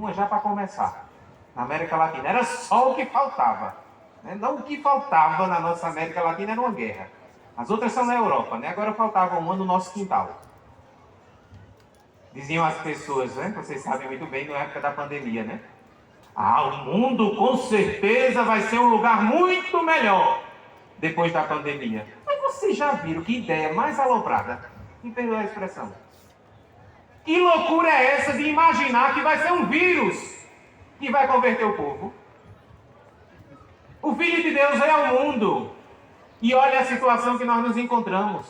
uma já para começar. Na América Latina era só o que faltava. Né? Não, o que faltava na nossa América Latina era uma guerra. As outras são na Europa, né? Agora faltava uma no nosso quintal. Diziam as pessoas, né? Vocês sabem muito bem, na época da pandemia, né? Ah, o mundo com certeza vai ser um lugar muito melhor depois da pandemia. Mas vocês já viram que ideia mais aloprada? Me perdoa a expressão. Que loucura é essa de imaginar que vai ser um vírus que vai converter o povo? O Filho de Deus veio ao mundo e olha a situação que nós nos encontramos.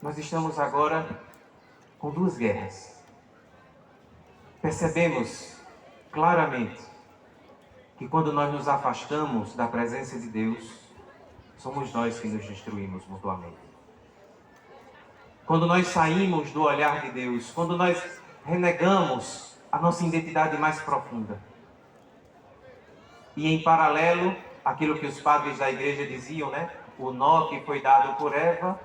Nós estamos agora com duas guerras. Percebemos claramente que quando nós nos afastamos da presença de Deus, somos nós que nos destruímos mutuamente. Quando nós saímos do olhar de Deus, quando nós renegamos a nossa identidade mais profunda. E em paralelo, aquilo que os padres da igreja diziam, né? O nó que foi dado por Eva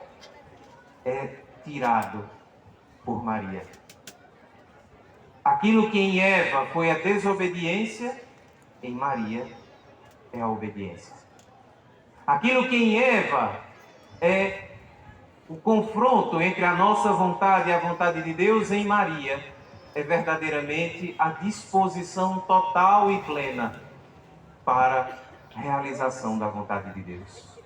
é tirado por Maria. Aquilo que em Eva foi a desobediência, em Maria é a obediência. Aquilo que em Eva é o confronto entre a nossa vontade e a vontade de Deus, em Maria é verdadeiramente a disposição total e plena para a realização da vontade de Deus.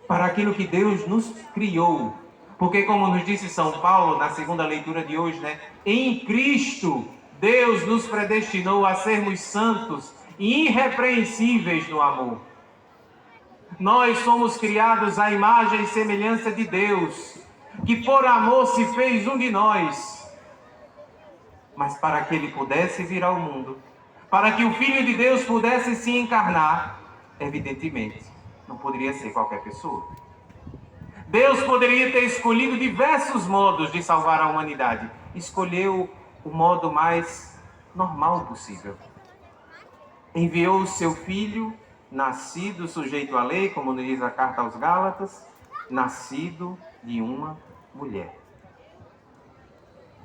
Para aquilo que Deus nos criou. Porque, como nos disse São Paulo na segunda leitura de hoje, né? Em Cristo, Deus nos predestinou a sermos santos e irrepreensíveis no amor. Nós somos criados à imagem e semelhança de Deus, que por amor se fez um de nós. Mas para que Ele pudesse vir ao mundo, para que o Filho de Deus pudesse se encarnar, evidentemente, não poderia ser qualquer pessoa. Deus poderia ter escolhido diversos modos de salvar a humanidade. Escolheu o modo mais normal possível. Enviou o seu Filho, nascido sujeito à lei, como diz a carta aos Gálatas, nascido de uma mulher.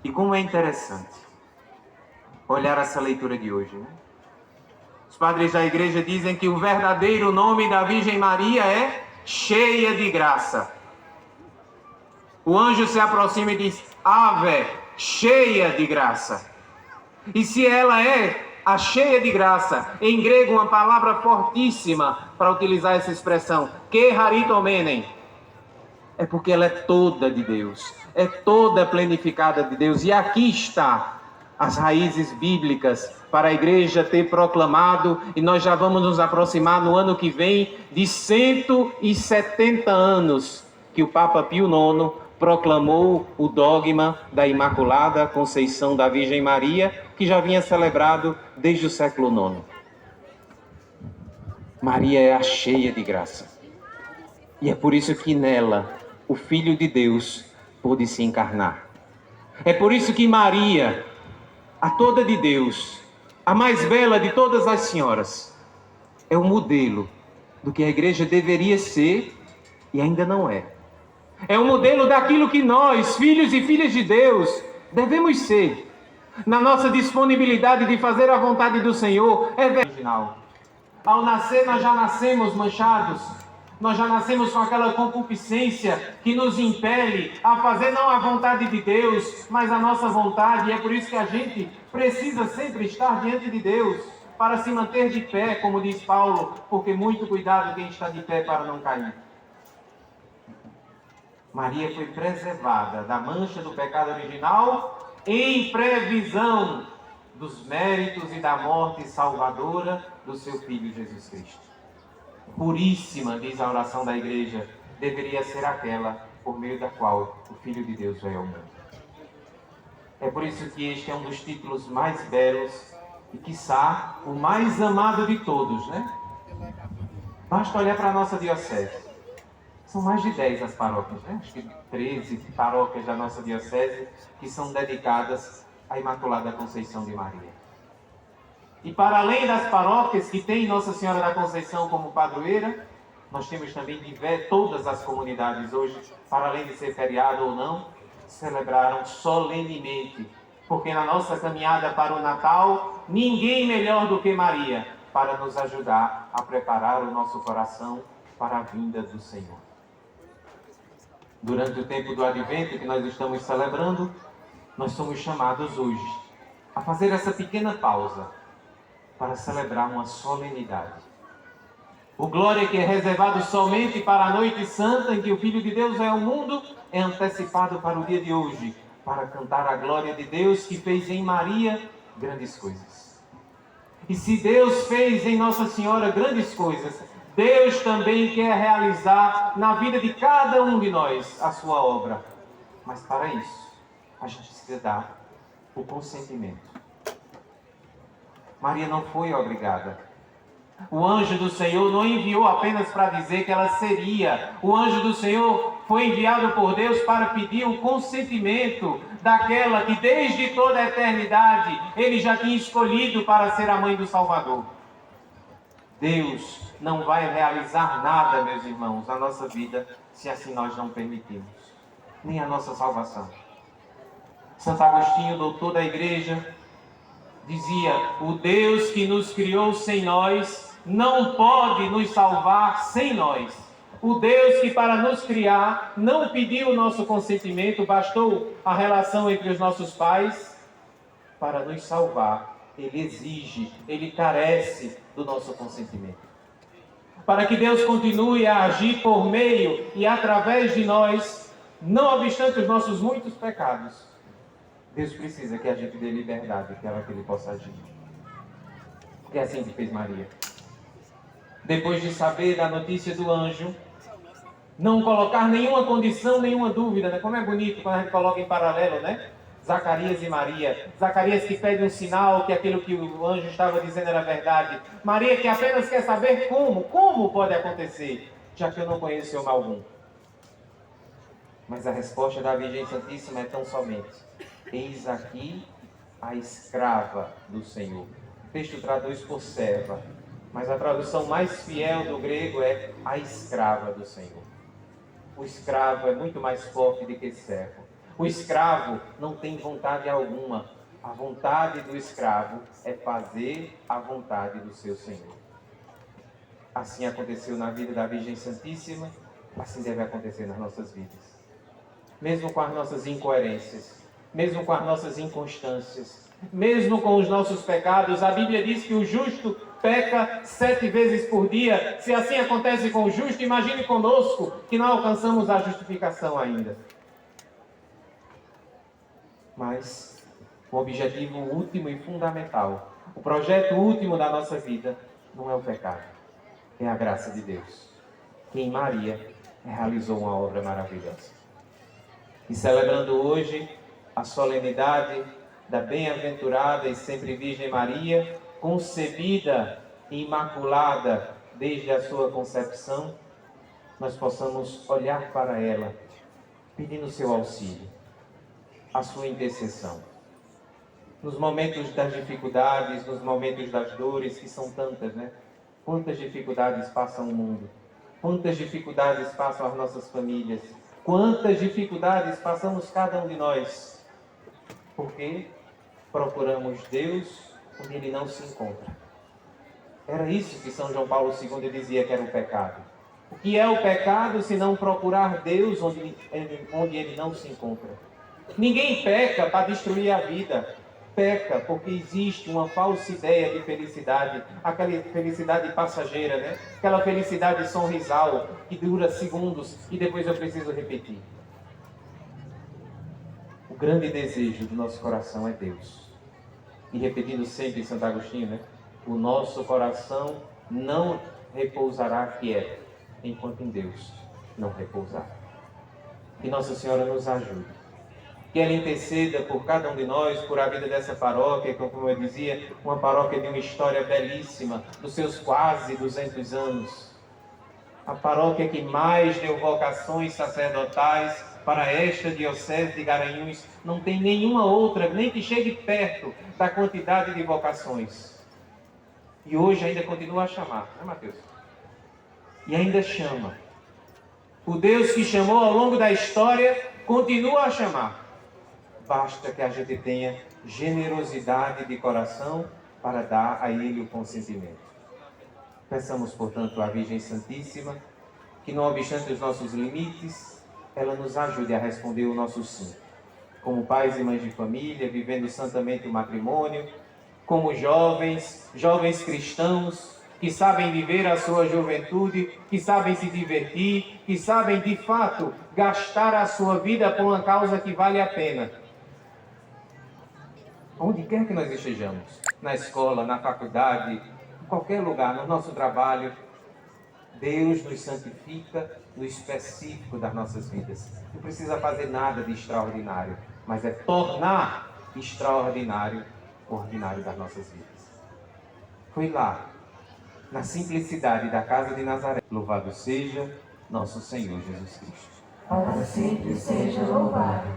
E como é interessante olhar essa leitura de hoje, né? Os padres da igreja dizem que o verdadeiro nome da Virgem Maria é cheia de graça. O anjo se aproxima e diz, Ave, cheia de graça. E se ela é a cheia de graça, em grego uma palavra fortíssima para utilizar essa expressão, que haritomenem, é porque ela é toda de Deus, é toda planificada de Deus. E aqui está as raízes bíblicas para a igreja ter proclamado, e nós já vamos nos aproximar no ano que vem de 170 anos que o Papa Pio IX proclamou o dogma da Imaculada Conceição da Virgem Maria, que já vinha celebrado desde o século IX. Maria é a cheia de graça. E é por isso que nela o Filho de Deus pôde se encarnar. É por isso que Maria, a toda de Deus, a mais bela de todas as senhoras, é o modelo do que a igreja deveria ser e ainda não é. É o modelo daquilo que nós, filhos e filhas de Deus, devemos ser. Na nossa disponibilidade de fazer a vontade do Senhor, é original. Ao nascer, nós já nascemos manchados. Nós já nascemos com aquela concupiscência que nos impele a fazer não a vontade de Deus, mas a nossa vontade. E é por isso que a gente precisa sempre estar diante de Deus para se manter de pé, como diz Paulo, porque muito cuidado quem está de pé para não cair. Maria foi preservada da mancha do pecado original em previsão dos méritos e da morte salvadora do seu Filho Jesus Cristo. Puríssima, diz a oração da igreja, deveria ser aquela por meio da qual o Filho de Deus veio ao mundo. É por isso que este é um dos títulos mais belos e, quiçá, o mais amado de todos, né? Basta olhar para a nossa diocese. São mais de 10 as paróquias, né? Acho que 13 paróquias da nossa diocese que são dedicadas à Imaculada Conceição de Maria. E para além das paróquias que tem Nossa Senhora da Conceição como padroeira, nós temos também todas as comunidades hoje, para além de ser feriado ou não, celebraram solenemente, porque na nossa caminhada para o Natal, ninguém melhor do que Maria para nos ajudar a preparar o nosso coração para a vinda do Senhor. Durante o tempo do Advento que nós estamos celebrando, nós somos chamados hoje a fazer essa pequena pausa para celebrar uma solenidade. O glória que é reservado somente para a noite santa em que o Filho de Deus veio ao mundo é antecipado para o dia de hoje, para cantar a glória de Deus que fez em Maria grandes coisas. E se Deus fez em Nossa Senhora grandes coisas, Deus também quer realizar na vida de cada um de nós a sua obra. Mas para isso, a gente precisa dar o consentimento. Maria não foi obrigada. O anjo do Senhor não enviou apenas para dizer que ela seria. O anjo do Senhor foi enviado por Deus para pedir o consentimento daquela que desde toda a eternidade Ele já tinha escolhido para ser a mãe do Salvador. Deus não vai realizar nada, meus irmãos, na nossa vida, se assim nós não permitirmos. Nem a nossa salvação. Santo Agostinho, doutor da igreja, dizia: o Deus que nos criou sem nós não pode nos salvar sem nós. O Deus que para nos criar não pediu o nosso consentimento, bastou a relação entre os nossos pais. Para nos salvar, Ele exige, Ele carece do nosso consentimento. Para que Deus continue a agir por meio e através de nós, não obstante os nossos muitos pecados, Deus precisa que a gente dê liberdade para que Ele possa agir. Porque é assim que fez Maria. Depois de saber da notícia do anjo, não colocar nenhuma condição, nenhuma dúvida, né? Como é bonito quando a gente coloca em paralelo, né? Zacarias e Maria. Zacarias que pede um sinal que aquilo que o anjo estava dizendo era verdade. Maria que apenas quer saber como pode acontecer, já que eu não conheço homem algum. Mas a resposta da Virgem Santíssima é tão somente: eis aqui a escrava do Senhor. O texto traduz por serva, mas a tradução mais fiel do grego é a escrava do Senhor. O escravo é muito mais forte do que servo. O escravo não tem vontade alguma. A vontade do escravo é fazer a vontade do seu Senhor. Assim aconteceu na vida da Virgem Santíssima, assim deve acontecer nas nossas vidas. Mesmo com as nossas incoerências, mesmo com as nossas inconstâncias, mesmo com os nossos pecados, a Bíblia diz que o justo peca 7 vezes por dia. Se assim acontece com o justo, imagine conosco que não alcançamos a justificação ainda. Mas o objetivo último e fundamental, o projeto último da nossa vida, não é o pecado, é a graça de Deus, que em Maria realizou uma obra maravilhosa. E celebrando hoje a solenidade da bem-aventurada e sempre Virgem Maria, concebida e imaculada desde a sua concepção, nós possamos olhar para ela, pedindo seu auxílio, a sua intercessão. Nos momentos das dificuldades, nos momentos das dores, que são tantas, né? Quantas dificuldades passam o mundo, quantas dificuldades passam as nossas famílias, quantas dificuldades passamos cada um de nós, porque procuramos Deus onde Ele não se encontra. Era isso que São João Paulo II dizia que era o pecado. O que é o pecado se não procurar Deus onde Ele não se encontra? Ninguém peca para destruir a vida. Peca porque existe uma falsa ideia de felicidade, aquela felicidade passageira, né? Aquela felicidade sorrisal que dura segundos e depois eu preciso repetir. O grande desejo do nosso coração é Deus. E repetindo sempre Santo Agostinho, né? O nosso coração não repousará quieto, enquanto em Deus não repousar. Que Nossa Senhora nos ajude. Que ela interceda por cada um de nós, por a vida dessa paróquia, como eu dizia, uma paróquia de uma história belíssima, dos seus quase 200 anos. A paróquia que mais deu vocações sacerdotais para esta diocese de Garanhuns. Não tem nenhuma outra, nem que chegue perto da quantidade de vocações. E hoje ainda continua a chamar, não é, Mateus? E ainda chama. O Deus que chamou ao longo da história continua a chamar. basta que a gente tenha generosidade de coração para dar a Ele o consentimento. Peçamos, portanto, à Virgem Santíssima que, não obstante os nossos limites, ela nos ajude a responder o nosso sim. Como pais e mães de família, vivendo santamente o matrimônio, como jovens cristãos, que sabem viver a sua juventude, que sabem se divertir, que sabem, de fato, gastar a sua vida por uma causa que vale a pena. Onde quer que nós estejamos, na escola, na faculdade, em qualquer lugar, no nosso trabalho, Deus nos santifica no específico das nossas vidas. Não precisa fazer nada de extraordinário, mas é tornar extraordinário o ordinário das nossas vidas. Foi lá, na simplicidade da casa de Nazaré. Louvado seja nosso Senhor Jesus Cristo. Para sempre seja louvado.